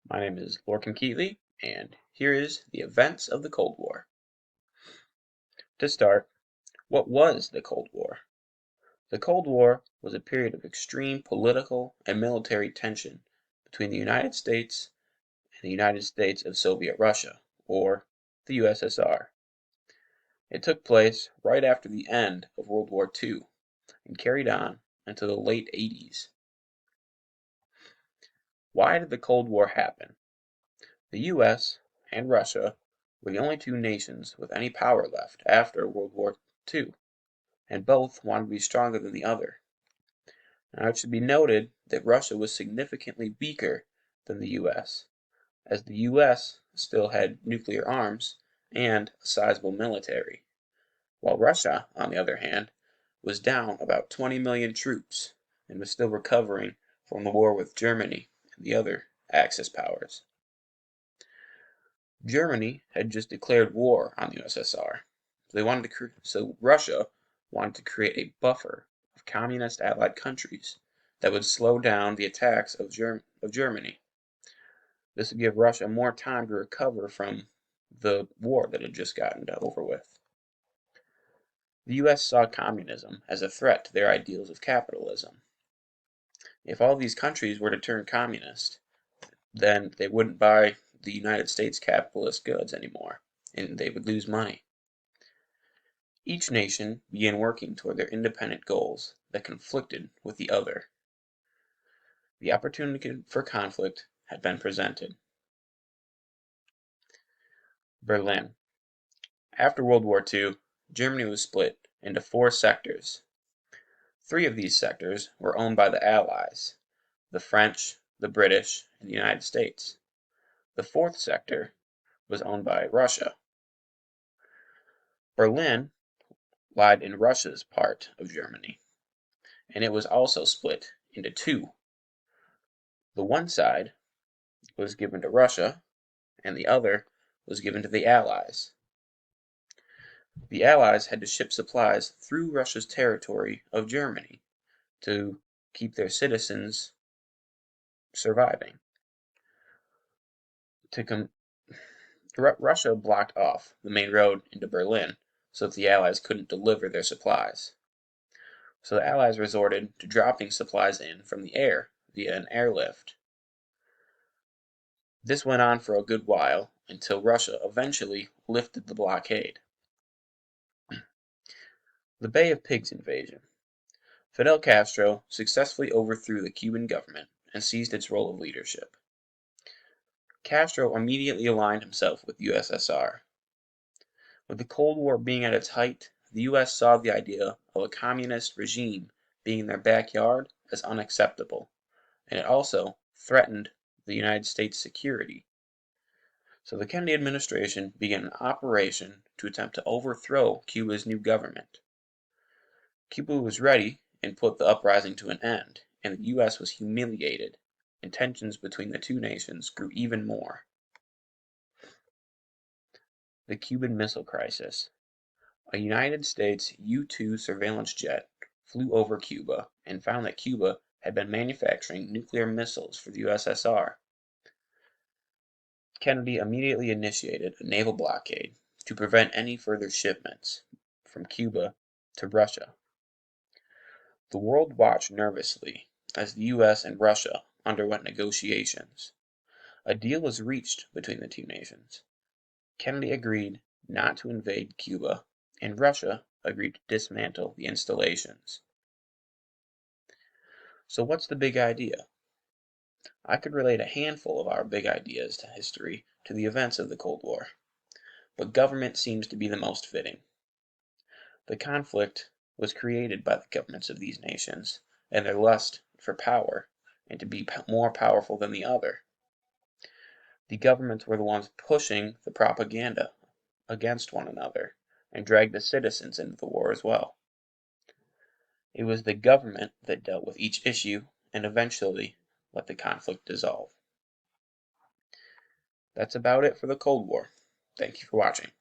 My name is Lorcan Keatley, and here is the events of the Cold War. To start, what was the Cold War? The Cold War was a period of extreme political and military tension between the United States and the United States of Soviet Russia, or the USSR. It took place right after the end of World War II and carried on until the late 80s. Why did the Cold War happen? The US and Russia were the only two nations with any power left after World War II, and both wanted to be stronger than the other. Now it should be noted that Russia was significantly weaker than the US, as the US still had nuclear arms and a sizable military, while Russia, on the other hand, was down about 20 million troops and was still recovering from the war with Germany and the other Axis powers. Germany had just declared war on the USSR, so Russia wanted to create a buffer of communist allied countries that would slow down the attacks of Germany. This would give Russia more time to recover from the war that had just gotten over with. The US saw communism as a threat to their ideals of capitalism. If all these countries were to turn communist, then they wouldn't buy the United States capitalist goods anymore, and they would lose money. Each nation began working toward their independent goals that conflicted with the other. The opportunity for conflict had been presented. Berlin. After World War II, Germany was split into 4 sectors. 3 of these sectors were owned by the Allies: the French, the British, and the United States. The 4th sector was owned by Russia. Berlin lied in Russia's part of Germany, and it was also split into 2. The one side was given to Russia, and the other was given to the Allies. The Allies had to ship supplies through Russia's territory of Germany to keep their citizens surviving. Russia blocked off the main road into Berlin so that the Allies couldn't deliver their supplies. So the Allies resorted to dropping supplies in from the air via an airlift. This went on for a good while until Russia eventually lifted the blockade. The Bay of Pigs invasion. Fidel Castro successfully overthrew the Cuban government and seized its role of leadership. Castro immediately aligned himself with the USSR. With the Cold War being at its height, the US saw the idea of a communist regime being in their backyard as unacceptable, and it also threatened the United States' security. So the Kennedy administration began an operation to attempt to overthrow Cuba's new government. Cuba was ready and put the uprising to an end, and the US was humiliated, and tensions between the two nations grew even more. The Cuban Missile Crisis. A United States U-2 surveillance jet flew over Cuba and found that Cuba had been manufacturing nuclear missiles for the USSR. Kennedy immediately initiated a naval blockade to prevent any further shipments from Cuba to Russia. The world watched nervously as the US and Russia underwent negotiations. A deal was reached between the two nations. Kennedy agreed not to invade Cuba, and Russia agreed to dismantle the installations. So what's the big idea? I could relate a handful of our big ideas to history to the events of the Cold War, but government seems to be the most fitting. The conflict was created by the governments of these nations and their lust for power and to be more powerful than the other. The governments were the ones pushing the propaganda against one another and dragged the citizens into the war as well. It was the government that dealt with each issue and eventually let the conflict dissolve. That's about it for the Cold War. Thank you for watching.